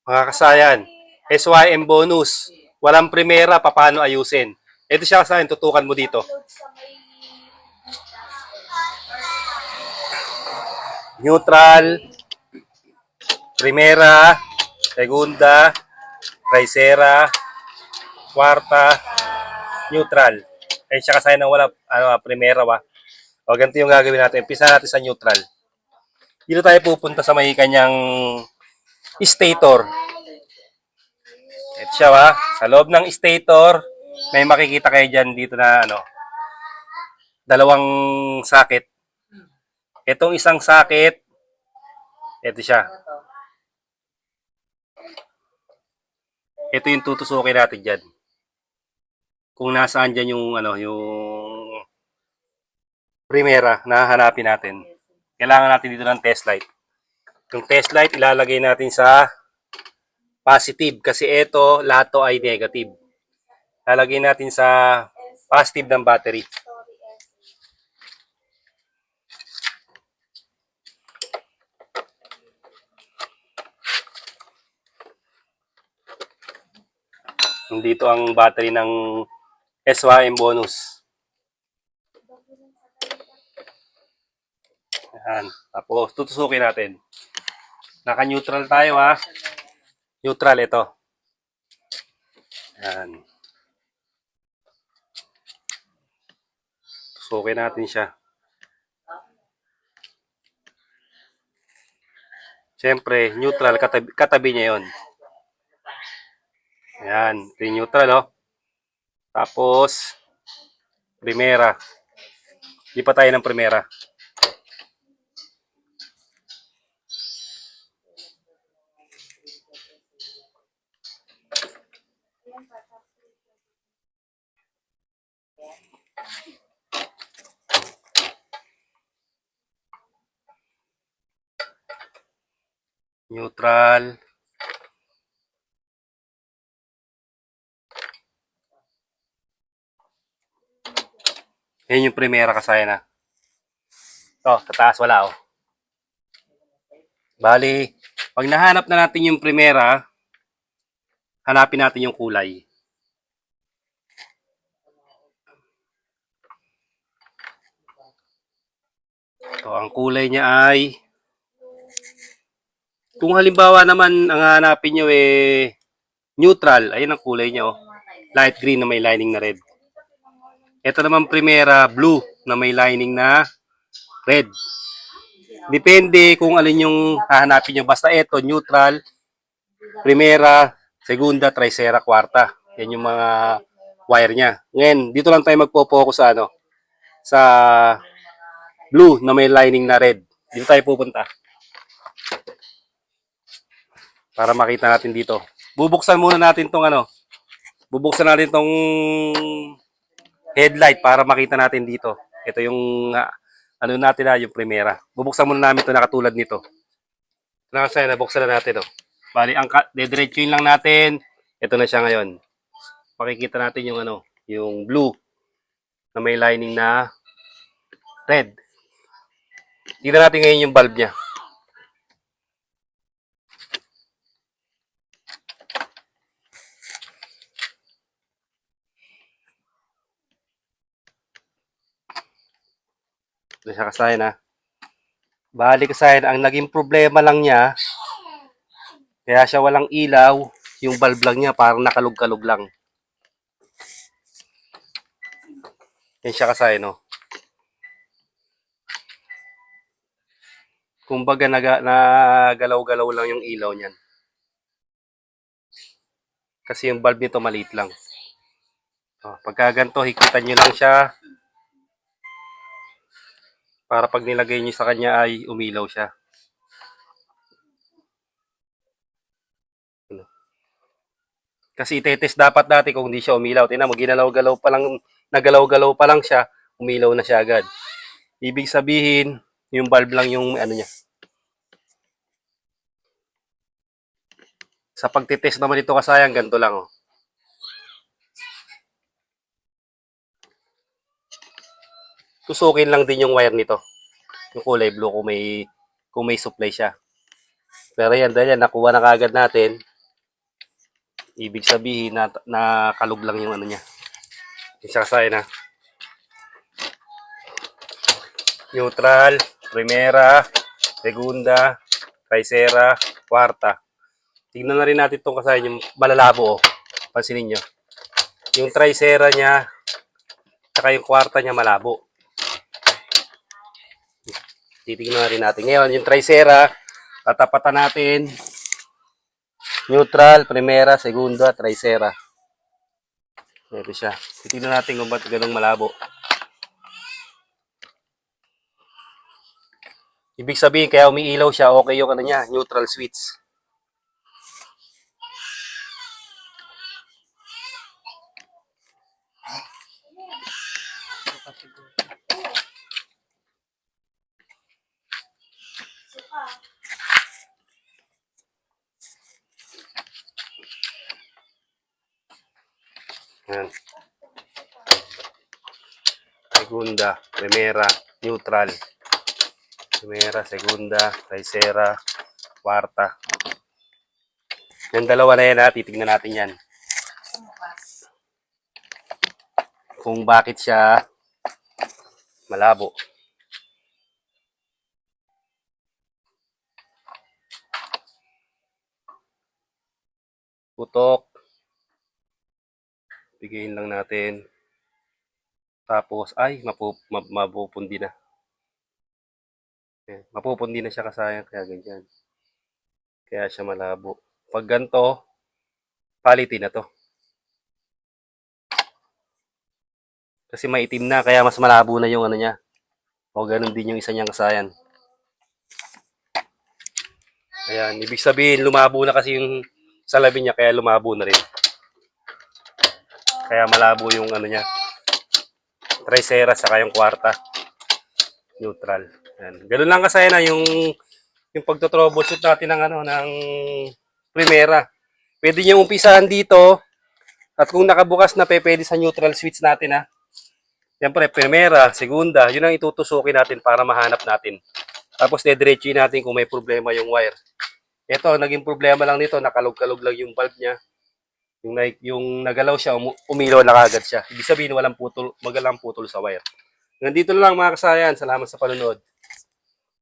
Mga kasayan, SYM bonus. Walang primera, paano ayusin? Ito siya kasayan, tutukan mo dito. Neutral, primera, segunda, tercera, kwarta, neutral. Eh siya kasayan ng wala primera ba? O ganito yung gagawin natin. Umpisa natin sa neutral. Dito tayo pupunta sa may kanyang stator. Ito siya ba? Sa loob ng stator, may makikita kayo dyan dito na dalawang socket. Itong isang socket, ito siya. Ito yung tutusukin natin dyan. Kung nasaan dyan yung primera na hanapin natin. Kailangan natin dito ng test light. Yung test light ilalagay natin sa positive kasi ito lahat to ay negative. Lalagay natin sa positive ng battery. Dito ang battery ng SYM bonus. Ayan. Tapos tutusukin natin. Naka-neutral tayo ha. Neutral ito. Ayan. Tusukin natin siya. Siyempre, neutral, katabi niya yon. Ayan, ito yung neutral, oh. Tapos, primera. Di pa tayo ng primera. Neutral. Yan yung primera kasaya na. Oh, sa taas wala, oh. Bali, pag nahanap na natin yung primera, hanapin natin yung kulay. So, ang kulay niya ay, kung halimbawa naman ang hanapin nyo neutral, ayun ang kulay niya, oh. Light green na may lining na red. Ito naman primera, blue na may lining na red. Depende kung alin yung hahanapin nyo. Basta ito, neutral, primera, segunda, tercera, kwarta. Yan yung mga wire niya. Ngayon, dito lang tayo magpo-focus sa sa blue na may lining na red. Dito tayo pupunta. Para makita natin dito. Bubuksan muna natin tong bubuksan natin tong headlight para makita natin dito. Ito yung natin yung primera. Bubuksan muna namin ito na katulad nito. Nakasaya na, buksan na natin, oh. Bali, dediretsuin lang natin. Ito na siya ngayon. Makikita natin yung yung blue na may lining na red. Tingnan natin ngayon yung bulb niya. Ito siya kasayan, ha. Bali kasayan, ang naging problema lang niya, kaya siya walang ilaw, yung bulb lang niya parang nakalug-kalug lang. Yan siya kasayan, no. Kumbaga nagalaw-galaw lang yung ilaw niyan. Kasi yung bulb nito maliit lang. Pagka ganito, hikitan nyo lang siya para pag nilagay nyo sa kanya ay umilaw siya. Kasi itetest dapat natin kung hindi siya umilaw. Tingnan mo, ginalaw-galaw pa lang, nagalaw-galaw pa lang siya, umilaw na siya agad. Ibig sabihin, yung bulb lang yung niya. Sa pagtitest naman ito kasayang, ganito lang, oh. Tusukin lang din yung wire nito. Yung kulay blue kung may supply siya. Pero yan, dahil yan, nakuha na kagad natin. Ibig sabihin na nakalog lang yung ano niya. Yung sasayan na. Neutral, primera, segunda, tercera, kwarta. Tignan na rin natin itong kasayan yung malalabo. Oh. Pansinin nyo. Yung tercera niya, saka yung kwarta niya malabo. Titignan na rin natin. Ngayon, yung tercera, tatapatan natin neutral, primera, segunda, tercera. Ito siya. Titignan natin kung ba't ganung malabo. Ibig sabihin, kaya umiilaw siya, okay yung ano niya, neutral switch. Yan. Segunda, primera, neutral. Primera, segunda, tercera, kwarta. Yung dalawa na yan ha, titignan natin yan. Kung bakit siya malabo. Putok. Bigayin lang natin. Tapos, ay, mapupundi na. Mapupundi na siya kasayang, kaya ganyan. Kaya siya malabo. Pag ganito, quality na to. Kasi maitim na, kaya mas malabo na yung ano niya. O ganun din yung isa niyang kasayan. Ayan, ibig sabihin, lumabo na kasi yung salamin niya, kaya lumabo na rin. Kaya malabo yung ano niya. Tercera, saka yung kwarta. Neutral. Ayan. Ganun lang kasaya na yung pagto-troubleshoot natin ng ano ng primera. Pwede niyo umpisahan dito at kung nakabukas na pwede sa neutral switch natin ha. Siyempre, primera, segunda, yun ang itutusukin natin para mahanap natin. Tapos dediretsuin natin kung may problema yung wire. Ito, naging problema lang nito, nakalog-kalog lang yung bulb niya. Yung nagalaw siya, umilaw na kagad siya. Ibig sabihin, walang putol, magalang putol sa wire. Nandito na lang mga kasayan. Salamat sa panonood.